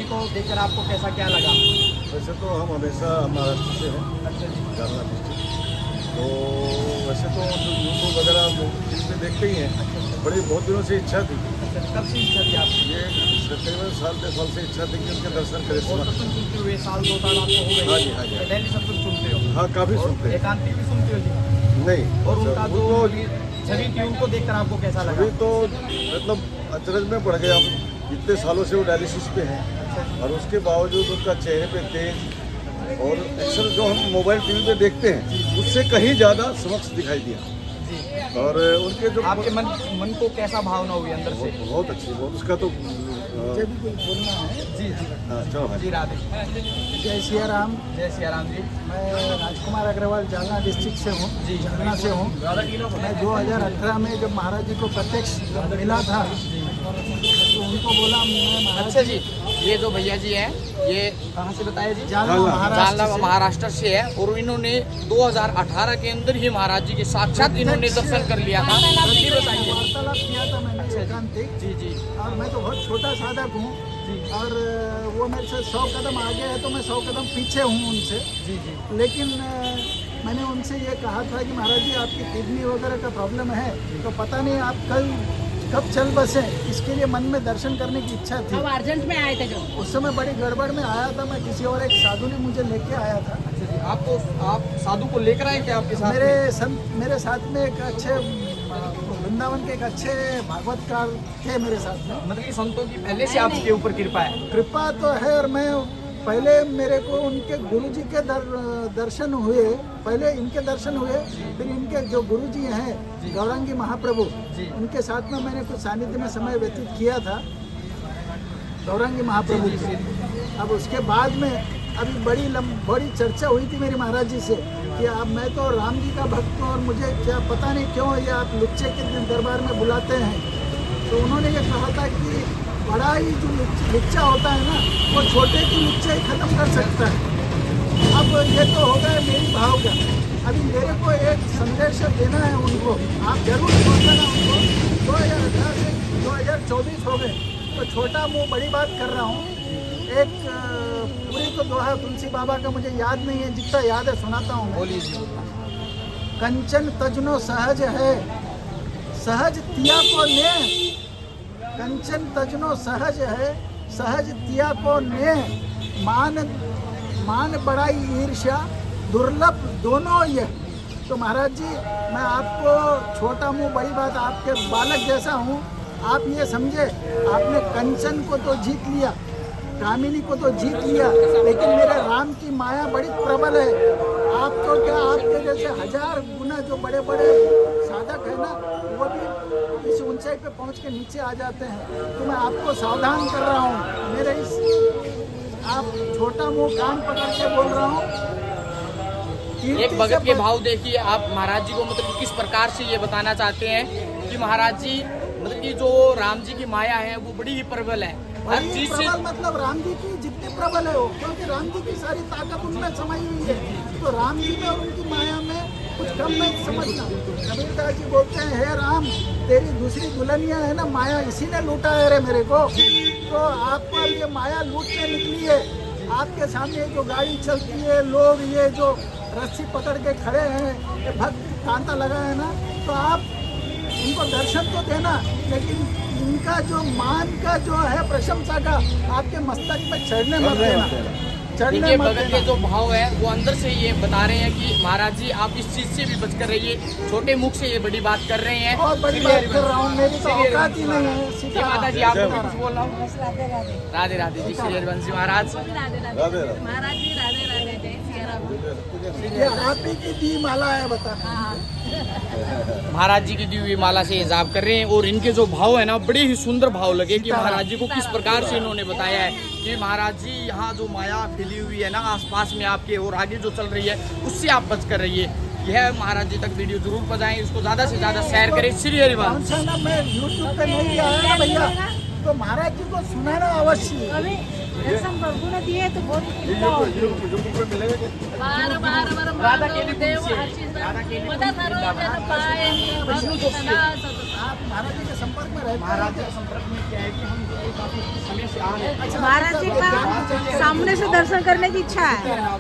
को देखकर आपको कैसा क्या लगा? वैसे तो हम हमेशा महाराष्ट्र से हैं, अच्छा जी। जालना डिस्ट्रिक्ट। तो वैसे तो जो यूट्यूब वगैरह टीवी पे देखते ही हैं, बड़ी बहुत दिनों से इच्छा थी। अच्छा, कब से इच्छा थी आपकी? ये तकरीबन साल 10 साल से इच्छा थी कि उनके दर्शन करें। और सत्संग सुनते हुए साल 2 साल आपको हो गए? हाँ जी, हाँ जी। डेली सत्संग सुनते हो? हाँ, काफ़ी और सुनते हैं। एकांतिक भी सुनते हो जी? नहीं, और उनका जो वो छवि थी उनको देखकर आपको कैसा लगा? अभी तो मतलब अचरज में पड़ गए हम। इतने सालों से वो डायलिसिस पे हैं और उसके बावजूद उनका चेहरे पे तेज और एक्शन जो हम मोबाइल टीवी पे देखते हैं उससे कहीं ज़्यादा समक्ष दिखाई दिया। जी। और उनके जो आपके मन को कैसा भावना हुई अंदर से? बहुत अच्छी, बहुत उसका तो मुझे भी कुछ बोलना है। जी जी। हाँ, चलो भाई। जी राधे। जय सिया राम। जय सिया राम जी। मैं राजकुमार अग्रवाल जालना डिस्ट्रिक्ट से हूँ, जी। जालना से हूँ। मैं 2018 में जब महाराज जी को प्रत्यक्ष मिला था तो उनको बोला मैं महाराज अच्छा जी, ये जो भैया जी हैं ये कहाँ से बताया जी? जालना जालना महाराष्ट्र से। महाराष्ट्र से है और इन्होंने 2018 के अंदर ही महाराज जी के साक्षात इन्होंने दर्शन कर लिया था। जी बताइए। वार्तालाप किया था मैंने एकांतिक। जी जी और मैं तो बहुत छोटा साधक हूँ और वो मेरे से 100 कदम आगे है तो मैं 100 कदम पीछे हूँ उनसे। जी जी। लेकिन मैंने उनसे ये कहा था कि महाराज जी आपकी किडनी वगैरह का प्रॉब्लम है तो पता नहीं आप कब चल बसे, इसके लिए मन में दर्शन करने की इच्छा थी। अब अर्जेंट में आए थे जो उस समय बड़ी गड़बड़ में आया था मैं, किसी और एक साधु ने मुझे लेके आया था। अच्छा जी, आप साधु को लेकर आए थे आपके साथ? मेरे साथ में एक अच्छे वृंदावन के एक अच्छे भागवतकार थे मेरे साथ में। मतलब कि संतों की पहले से आपके ऊपर कृपा है? कृपा तो है और मैं पहले मेरे को उनके गुरुजी के दर्शन हुए, पहले इनके दर्शन हुए, फिर इनके जो गुरुजी हैं गौरांगी महाप्रभु उनके साथ में मैंने कुछ सानिध्य में समय व्यतीत किया था गौरांगी महाप्रभु से। अब उसके बाद में अभी बड़ी चर्चा हुई थी मेरी महाराज जी से कि अब मैं तो राम जी का भक्त हूँ और मुझे क्या पता नहीं क्यों ये आप लुच्चे के दरबार में बुलाते हैं। तो उन्होंने ये कहा था कि बड़ा ही जो लुच्चा होता है ना वो छोटे की लुच्चा ही खत्म कर सकता है। अब ये तो हो गया मेरी भाव का। अभी मेरे को एक संदेश देना है उनको, आप जरूर पहुँचाना उनको। 2018 से 2024 हो गए तो छोटा मुँह बड़ी बात कर रहा हूँ। एक पूरी तो दोहा तुलसी बाबा का मुझे याद नहीं है, जितना याद है सुनाता हूँ। बोलिए जी। कंचन तजनो सहज है, सहज तिया को ने। कंचन तजनो सहज है, सहज तिया को ने। मान बड़ाई ईर्ष्या दुर्लभ दोनों ये। तो महाराज जी मैं आपको छोटा मुँह बड़ी बात, आपके बालक जैसा हूँ। आप ये समझे आपने कंचन को तो जीत लिया, कामिनी को तो जीत लिया, लेकिन मेरे राम की माया बड़ी प्रबल है। आप तो क्या, आपके जैसे 1000 गुना जो बड़े बड़े साधक है ना वो भी इस ऊंचाई पे पहुंच के नीचे आ जाते हैं। तो मैं आपको सावधान कर रहा हूँ, मेरे इस आप छोटा मुंह कान पकड़ के बोल रहा हूँ। एक भगत के भाव देखिए आप महाराज जी को, मतलब किस प्रकार से ये बताना चाहते हैं कि महाराज जी मतलब कि जो राम जी की माया है वो बड़ी ही प्रबल है। हर चीज से मतलब राम जी की जितनी प्रबल है वो, क्योंकि राम जी की सारी ताकत उनमें समाई हुई है। तो राम जी में और उनकी माया में कुछ कम नहीं समझना। कबीरदास जी बोलते हैं हे राम तेरी दूसरी दुल्हनिया है ना माया, इसी ने लूटा है रे मेरे को। तो आपको ये माया लूटने निकली है। आपके सामने जो गाड़ी चलती है, लोग ये जो रस्सी पकड़ के खड़े हैं, ये भक्त कांता लगा है ना, तो आप इनको दर्शन तो देना, लेकिन इनका जो मान का जो है प्रशंसा का आपके मस्तक पे चढ़ने मत देना। देखिए भगत के जो भाव है वो अंदर से ये बता रहे हैं कि महाराज जी आप इस चीज से भी बचकर रहिए। छोटे मुख से ये बड़ी बात कर रहे हैं। बहुत बड़ी बात कर रहा हूँ, मेरी तो औकात ही नहीं है। ये माता जी आपको कुछ बोल रहा हूँ। राधे राधे जी, श्री हरिवंशी महाराज। राधे राधे महाराज जी, राधे राधे, जय सिया राम। ये आप ही की दी माला है, बता। महाराज जी की दी हुई माला से जाप कर रहे हैं और इनके जो भाव है ना बड़े ही सुंदर भाव लगे कि महाराज जी को किस प्रकार से इन्होंने बताया है कि महाराज जी यहाँ जो माया फैली हुई है ना आसपास में आपके और आगे जो चल रही है उससे आप बच कर रहिए। यह महाराज जी तक वीडियो जरूर पहुंचाएं, इसको ज्यादा से ज्यादा शेयर करें। श्री हरिवंश। मैं यूट्यूब पे नहीं आया ना भैया, तो महाराज जी को सुनाना अवश्य। दर्शन प्रभु ने दिए तो बहुत बार बार राधा के लिए देव हर चीज राधा के लिए पता सरोजन पाए भक्त सदा सत। महाराज जी के संपर्क में रहते महाराज जी के संपर्क में क्या है कि हम काफी समय से आ रहे हैं। अच्छा, महाराज जी का सामने से दर्शन करने की इच्छा है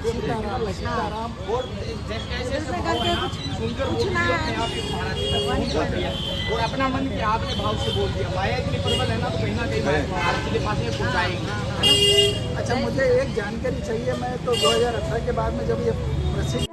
सीताराम और जैसे ऐसे दर्शन करके कुछ सुनकर पूछना है। अपने आप ही महाराज जी का भगवान कर दिया और अपना मन के आपने भाव से बोल दिया। माया इतनी प्रबल है ना, तो कहीं ना कहीं महाराज जी के पास में पहुंचाएंगे। अच्छा, मुझे एक जानकारी चाहिए। मैं तो 2018 के बाद में जब ये प्रसिद्ध